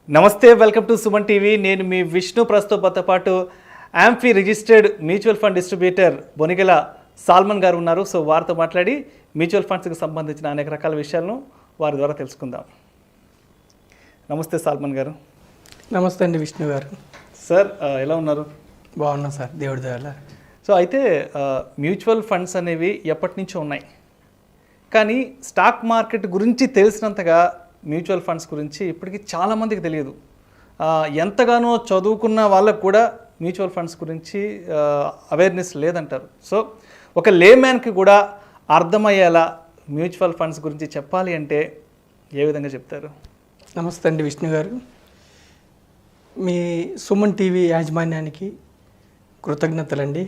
నమస్తే, welcome to Suman TV. నేను మీ విష్ణు. ప్రస్తుతంతో పాటు AMFI registered mutual fund distributor Bonigela Solomon గారు ఉన్నారు. సో వారితో మాట్లాడి మ్యూచువల్ ఫండ్స్కి సంబంధించిన అనేక రకాల విషయాలను వారి ద్వారా తెలుసుకుందాం. నమస్తే సాల్మన్ గారు. నమస్తే అండి విష్ణు గారు. సార్ ఎలా ఉన్నారు? బాగున్నా సార్, దేవుడి దయ వల్ల. సో అయితే మ్యూచువల్ ఫండ్స్ అనేవి ఎప్పటి నుంచో ఉన్నాయి, కానీ స్టాక్ మార్కెట్ గురించి తెలిసినంతగా మ్యూచువల్ ఫండ్స్ గురించి ఇప్పటికీ చాలామందికి తెలియదు. ఎంతగానో చదువుకున్న వాళ్ళకు కూడా మ్యూచువల్ ఫండ్స్ గురించి అవేర్నెస్ లేదంటారు. సో ఒక లేమ్యాన్కి కూడా అర్థమయ్యేలా మ్యూచువల్ ఫండ్స్ గురించి చెప్పాలి అంటే ఏ విధంగా చెప్తారు? నమస్తే అండి విష్ణు గారు. మీ సుమన్ టీవీ యాజమాన్యానికి కృతజ్ఞతలండి.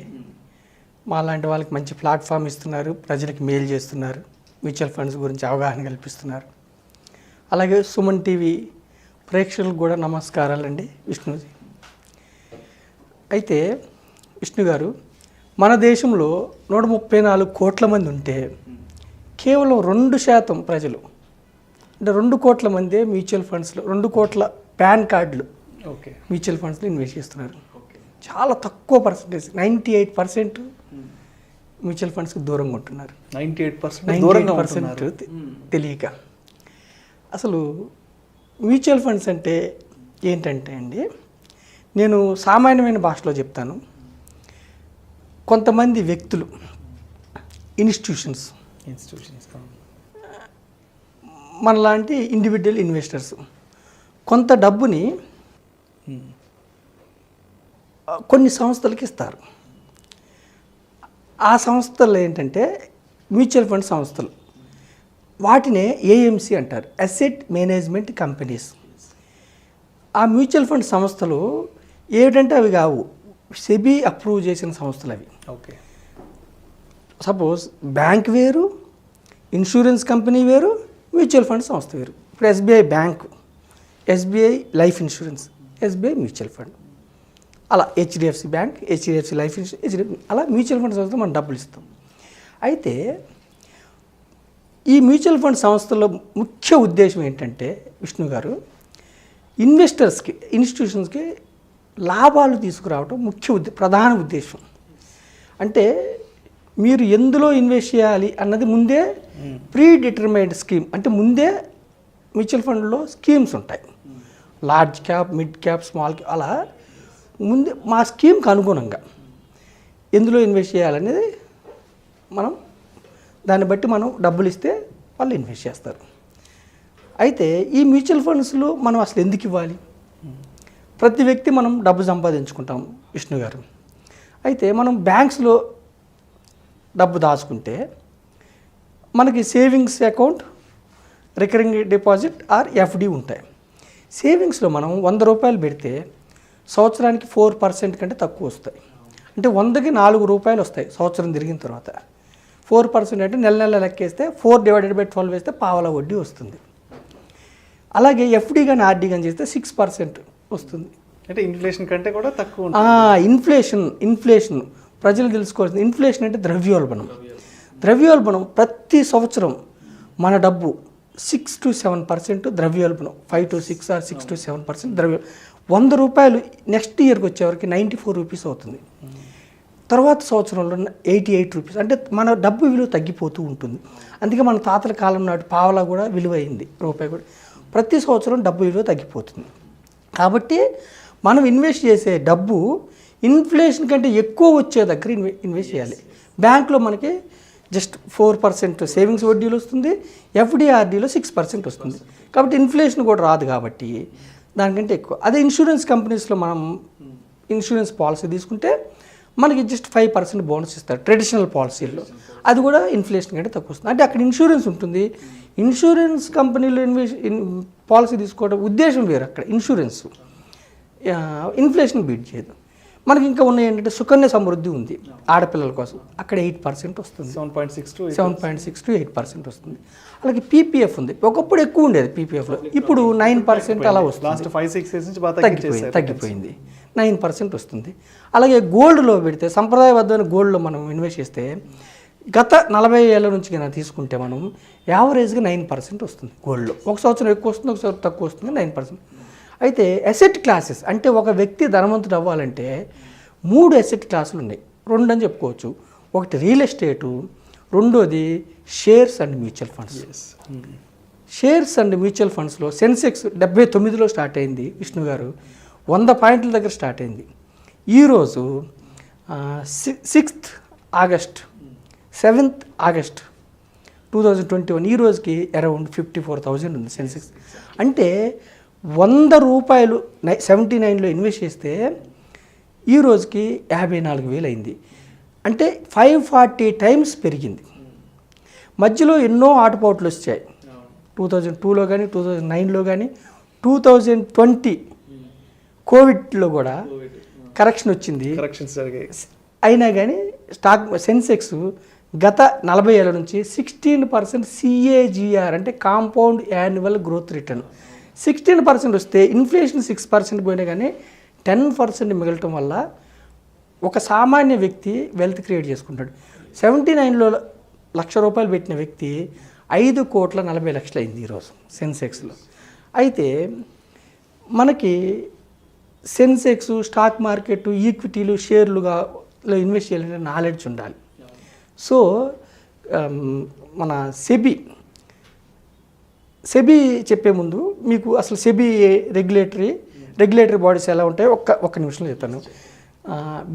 మా లాంటి వాళ్ళకి మంచి ప్లాట్ఫామ్ ఇస్తున్నారు, ప్రజలకు మేలు చేస్తున్నారు, మ్యూచువల్ ఫండ్స్ గురించి అవగాహన కల్పిస్తున్నారు. అలాగే సుమన్ టీవీ ప్రేక్షకులకు కూడా నమస్కారాలండి విష్ణుజీ. అయితే విష్ణు గారు, మన దేశంలో 134 కోట్ల మంది ఉంటే కేవలం 2% ప్రజలు, అంటే 2 కోట్ల మందే మ్యూచువల్ ఫండ్స్లో 2 కోట్ల పాన్ కార్డులు మ్యూచువల్ ఫండ్స్లో ఇన్వెస్ట్ చేస్తున్నారు. చాలా తక్కువ పర్సెంటేజ్, 98% మ్యూచువల్ ఫండ్స్కి దూరంగా ఉంటున్నారు. 98% తెలియక. అసలు మ్యూచువల్ ఫండ్స్ అంటే ఏంటంటే అండి, నేను సామాన్యమైన భాషలో చెప్తాను. కొంతమంది వ్యక్తులు, ఇన్స్టిట్యూషన్స్ మనలాంటి ఇండివిజువల్ ఇన్వెస్టర్స్ కొంత డబ్బుని కొన్ని సంస్థలకి ఇస్తారు. ఆ సంస్థలు ఏంటంటే మ్యూచువల్ ఫండ్ సంస్థలు, వాటినే ఏఎంసీ అంటారు, అసెట్ మేనేజ్మెంట్ కంపెనీస్. ఆ మ్యూచువల్ ఫండ్ సంస్థలు ఏమిటంటే అవి కావు, సెబీ అప్రూవ్ చేసిన సంస్థలు అవి. ఓకే. సపోజ్ బ్యాంక్ వేరు, ఇన్సూరెన్స్ కంపెనీ వేరు, మ్యూచువల్ ఫండ్ సంస్థ వేరు. ఇప్పుడు SBI bank, SBI life insurance, SBI mutual fund, అలా HDFC bank, HDFC life insurance, HDFC, అలా మ్యూచువల్ ఫండ్ సంస్థలో మనం డబ్బులు ఇస్తాం. అయితే ఈ మ్యూచువల్ ఫండ్ సంస్థలో ముఖ్య ఉద్దేశం ఏంటంటే విష్ణు గారు, ఇన్వెస్టర్స్కి, ఇన్స్టిట్యూషన్స్కి లాభాలు తీసుకురావడం ప్రధాన ఉద్దేశం. అంటే మీరు ఎందులో ఇన్వెస్ట్ చేయాలి అన్నది ముందే ప్రీ డిటర్మైన్డ్ స్కీమ్, అంటే ముందే మ్యూచువల్ ఫండ్లో స్కీమ్స్ ఉంటాయి. Large cap, mid cap, small cap, అలా ముందే మా స్కీమ్కి అనుగుణంగా ఎందులో ఇన్వెస్ట్ చేయాలనేది దాన్ని బట్టి మనం డబ్బులు ఇస్తే వాళ్ళు ఇన్వెస్ట్ చేస్తారు. అయితే ఈ మ్యూచువల్ ఫండ్స్లో మనం అసలు ఎందుకు ఇవ్వాలి? ప్రతి వ్యక్తి మనం డబ్బు సంపాదించుకుంటాం విష్ణు గారు. అయితే మనం బ్యాంక్స్లో డబ్బు దాచుకుంటే మనకి savings account, recurring deposit are FD ఉంటాయి. సేవింగ్స్లో మనం 100 రూపాయలు పెడితే సంవత్సరానికి 4% కంటే తక్కువ వస్తాయి. అంటే 100కి 4 రూపాయలు వస్తాయి సంవత్సరం తిరిగిన తర్వాత. 4% అంటే నెల లెక్కేస్తే 4/12 వేస్తే పావలా వడ్డీ వస్తుంది. అలాగే ఎఫ్డి కానీ ఆర్డీ కానీ చేస్తే 6% వస్తుంది. అంటే ఇన్ఫ్లేషన్ కంటే కూడా తక్కువ. ఇన్ఫ్లేషన్ ప్రజలు తెలుసుకోవాల్సింది. ఇన్ఫ్లేషన్ అంటే ద్రవ్యోల్బణం. ప్రతి సంవత్సరం మన డబ్బు 6 to 7% ద్రవ్యోల్బణం, 5 to 6 or 6 to 7% 100 రూపాయలు నెక్స్ట్ ఇయర్కి వచ్చేవరకు 94 రూపీస్ అవుతుంది. తర్వాత సంవత్సరంలో 88 రూపీస్. అంటే మన డబ్బు విలువ తగ్గిపోతూ ఉంటుంది. అందుకే మన తాతల కాలం నాటి పావలా కూడా విలువైంది, రూపాయి కూడా. ప్రతి సంవత్సరం డబ్బు విలువ తగ్గిపోతుంది. కాబట్టి మనం ఇన్వెస్ట్ చేసే డబ్బు ఇన్ఫ్లేషన్ కంటే ఎక్కువ వచ్చే దగ్గర ఇన్వెస్ట్ చేయాలి. బ్యాంకులో మనకి జస్ట్ 4% సేవింగ్స్ వడ్డీలు వస్తుంది, ఎఫ్డిఆర్డీలో 6% వస్తుంది. కాబట్టి ఇన్ఫ్లేషన్ కూడా రాదు, కాబట్టి దానికంటే ఎక్కువ. అదే ఇన్సూరెన్స్ కంపెనీస్లో మనం ఇన్సూరెన్స్ పాలసీ తీసుకుంటే మనకి జస్ట్ 5% బోనస్ ఇస్తారు ట్రెడిషనల్ పాలసీల్లో. అది కూడా ఇన్ఫ్లేషన్ కంటే తక్కువ వస్తుంది. అంటే అక్కడ ఇన్సూరెన్స్ ఉంటుంది. ఇన్సూరెన్స్ కంపెనీలో పాలసీ తీసుకోవడం ఉద్దేశం వేరు. అక్కడ ఇన్సూరెన్స్ ఇన్ఫ్లేషన్ బీట్ చేయదు. మనకి ఇంకా ఉన్నాయి ఏంటంటే సుకన్య సమృద్ధి ఉంది ఆడపిల్లల కోసం, అక్కడ 8% వస్తుంది, 7.6 to 8% వస్తుంది. అలాగే పీపీఎఫ్ ఉంది. ఒకప్పుడు ఎక్కువ ఉండేది పీపీఎఫ్లో, ఇప్పుడు 9% అలా వస్తుంది. తగ్గిపోయింది, 9% వస్తుంది. అలాగే గోల్డ్లో పెడితే, సంప్రదాయబద్ధమైన గోల్డ్లో మనం ఇన్వెస్ట్ చేస్తే గత 40 ఏళ్ళ నుంచి కన్నా తీసుకుంటే మనం యావరేజ్గా 9% వస్తుంది గోల్డ్లో. ఒక సంవత్సరం ఎక్కువ వస్తుంది, ఒక సంవత్సరం తక్కువ వస్తుంది, 9%. అయితే అసెట్ క్లాసెస్ అంటే ఒక వ్యక్తి ధనవంతుడు అవ్వాలంటే 3 అసెట్ క్లాసులు ఉన్నాయి, 2 అని చెప్పుకోవచ్చు. ఒకటి రియల్ ఎస్టేటు, రెండోది shares and mutual funds. Shares and mutual ఫండ్స్లో సెన్సెక్స్ 79లో స్టార్ట్ అయింది విష్ణు గారు, 100 పాయింట్ల దగ్గర స్టార్ట్ అయింది. ఈరోజు 6th ఆగస్ట్ 7th ఆగస్ట్ 2021 ఈ రోజుకి అరౌండ్ 54,000 ఉంది సెన్సెక్స్. అంటే 100 రూపాయలు 79లో ఇన్వెస్ట్ చేస్తే ఈ రోజుకి 54,000 అయింది. అంటే 540 టైమ్స్ పెరిగింది. మధ్యలో ఎన్నో ఆటపోట్లు వచ్చాయి, 2002లో కానీ 2009లో కానీ 2020 కోవిడ్లో కూడా కరెక్షన్ వచ్చింది. అయినా కానీ స్టాక్ సెన్సెక్స్ గత 40 ఏళ్ళ నుంచి 16% CAGR అంటే కాంపౌండ్ యాన్యువల్ గ్రోత్ రిటర్న్ 16% వస్తే ఇన్ఫ్లేషన్ 6% పోయినా కానీ 10% మిగలటం వల్ల ఒక సామాన్య వ్యక్తి వెల్త్ క్రియేట్ చేసుకుంటాడు. 79లో ₹1,00,000 పెట్టిన వ్యక్తి 5,40,00,000 అయింది ఈరోజు సెన్సెక్స్లో. అయితే మనకి సెన్సెక్స్, స్టాక్ మార్కెట్, ఈక్విటీలు, షేర్లుగా ఇన్వెస్ట్ చేయాలంటే నాలెడ్జ్ ఉండాలి. సో మన సెబీ చెప్పే ముందు మీకు అసలు సెబీ రెగ్యులేటరీ బాడీస్ ఎలా ఉంటాయో ఒక్క నిమిషంలో చెప్తాను.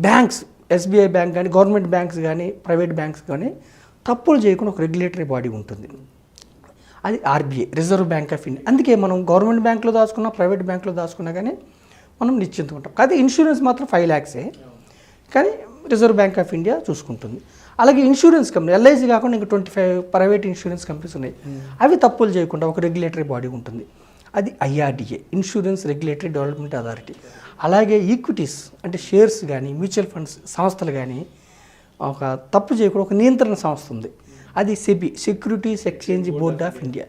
బ్యాంక్స్, SBI బ్యాంక్ కానీ, గవర్నమెంట్ బ్యాంక్స్ కానీ, ప్రైవేట్ బ్యాంక్స్ కానీ తప్పులు చేయకుండా ఒక రెగ్యులేటరీ బాడీ ఉంటుంది. అది RBI, reserve bank of India. అందుకే మనం గవర్నమెంట్ బ్యాంక్లో దాచుకున్నా, ప్రైవేట్ బ్యాంక్లో దాచుకున్నా కానీ మనం నిశ్చింతగా ఉంటాం. కాదు ఇన్సూరెన్స్ మాత్రం 5 lakhs కానీ రిజర్వ్ బ్యాంక్ ఆఫ్ ఇండియా చూసుకుంటుంది. అలాగే ఇన్సూరెన్స్ కంపెనీ, LIC కాకుండా ఇంకా 25 ప్రైవేట్ ఇన్సూరెన్స్ కంపెనీస్ ఉన్నాయి. అవి తప్పులు చేయకుండా ఒక రెగ్యులేటరీ బాడీ ఉంటుంది. అది IRDA, insurance regulatory development authority. అలాగే ఈక్విటీస్ అంటే షేర్స్ కానీ, మ్యూచువల్ ఫండ్స్ సంస్థలు కానీ ఒక తప్పు చేయకుండా ఒక నియంత్రణ సంస్థ ఉంది. అది SEBI, securities exchange board of India.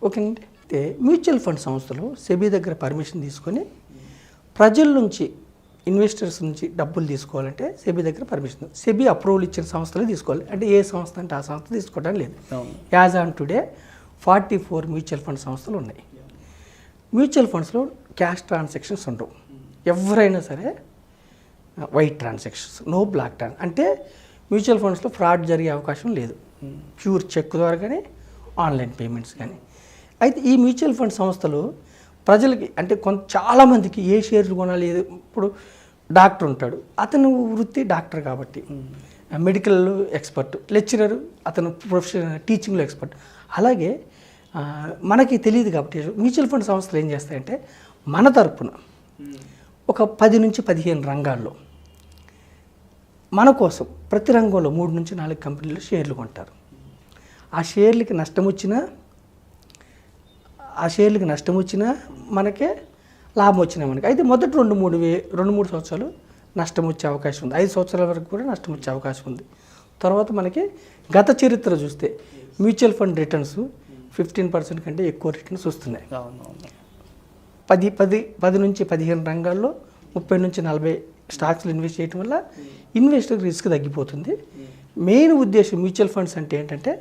ఓకేనండి. అయితే మ్యూచువల్ ఫండ్ సంస్థలు సెబీ దగ్గర పర్మిషన్ తీసుకొని ప్రజల నుంచి, ఇన్వెస్టర్స్ నుంచి డబ్బులు తీసుకోవాలంటే సెబీ దగ్గర పర్మిషన్, సెబీ అప్రూవల్ ఇచ్చిన సంస్థలే తీసుకోవాలి. అంటే ఏ సంస్థ అంటే ఆ సంస్థ తీసుకోవడం లేదు. As on today 44 mutual fund సంస్థలు ఉన్నాయి. మ్యూచువల్ ఫండ్స్లో క్యాష్ ట్రాన్సాక్షన్స్ ఉండవు. ఎవరైనా సరే వైట్ ట్రాన్సాక్షన్స్, నో బ్లాక్ అంటే మ్యూచువల్ ఫండ్స్లో ఫ్రాడ్ జరిగే అవకాశం లేదు. ప్యూర్ చెక్ ద్వారా కానీ, ఆన్లైన్ పేమెంట్స్ కానీ. అయితే ఈ మ్యూచువల్ ఫండ్ సంస్థలు ప్రజలకి అంటే చాలామందికి ఏ షేర్లు కొనాలి, ఇప్పుడు డాక్టర్ ఉంటాడు, అతను వృత్తి డాక్టర్ కాబట్టి మెడికల్ ఎక్స్పర్ట్, లెక్చరర్ అతను ప్రొఫెషనల్ టీచింగ్లో ఎక్స్పర్ట్. అలాగే మనకి తెలియదు కాబట్టి మ్యూచువల్ ఫండ్ సంస్థలు ఏం చేస్తాయంటే మన తరపున ఒక 10 నుంచి 15 రంగాల్లో మన కోసం ప్రతి రంగంలో 3 నుంచి 4 కంపెనీలు షేర్లు కొంటారు. ఆ షేర్లకి నష్టం వచ్చినా మనకే లాభం వచ్చినా మనకి. అయితే మొదటి 2-3 సంవత్సరాలు నష్టం వచ్చే అవకాశం ఉంది. 5 సంవత్సరాల వరకు కూడా నష్టం వచ్చే అవకాశం ఉంది. తర్వాత మనకి గత చరిత్ర చూస్తే మ్యూచువల్ ఫండ్ రిటర్న్స్ 15% కంటే ఎక్కువ రిటర్న్స్ వస్తున్నాయి. 10 నుంచి 15 రంగాల్లో 30 నుంచి 40 స్టాక్స్లో ఇన్వెస్ట్ చేయడం వల్ల ఇన్వెస్టర్ రిస్క్ తగ్గిపోతుంది. మెయిన్ ఉద్దేశం మ్యూచువల్ ఫండ్స్ అంటే ఏంటంటే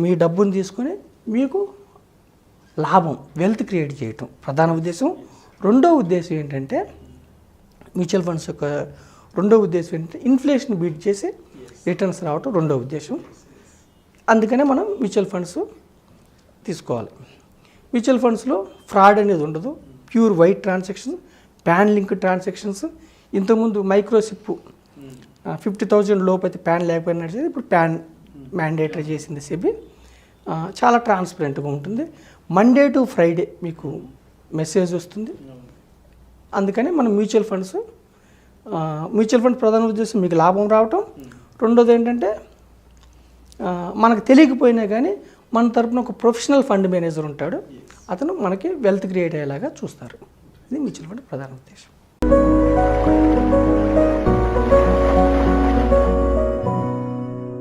మీ డబ్బును తీసుకొని మీకు లాభం, వెల్త్ క్రియేట్ చేయటం ప్రధాన ఉద్దేశం. రెండో ఉద్దేశం ఏంటంటే మ్యూచువల్ ఫండ్స్ యొక్క రెండో ఉద్దేశం ఏంటంటే ఇన్ఫ్లేషన్ బీట్ చేసి రిటర్న్స్ రావటం రెండో ఉద్దేశం. అందుకనే మనం మ్యూచువల్ ఫండ్స్ తీసుకోవాలి. మ్యూచువల్ ఫండ్స్లో ఫ్రాడ్ అనేది ఉండదు. Pure white transaction, pan link transactions. ఇంతకుముందు మైక్రోసిప్ 50,000 లోపు అయితే ప్యాన్ లేకపోయినా ఇప్పుడు ప్యాన్ మ్యాండేటరీ చేసింది సెబీ. చాలా ట్రాన్స్పరెంట్గా ఉంటుంది. మండే టు ఫ్రైడే మీకు మెసేజ్ వస్తుంది. అందుకని మనం మ్యూచువల్ ఫండ్స్ ప్రధాన ఉద్దేశం మీకు లాభం రావటం. రెండోది ఏంటంటే మనకు తెలియకపోయినా కానీ మన తరపున ఒక ప్రొఫెషనల్ ఫండ్ మేనేజర్ ఉంటాడు, అతను మనకి వెల్త్ క్రియేట్ అయ్యేలాగా చూస్తారు. ఇది మ్యూచువల్ ఫండ్ ప్రధాన ఉద్దేశం.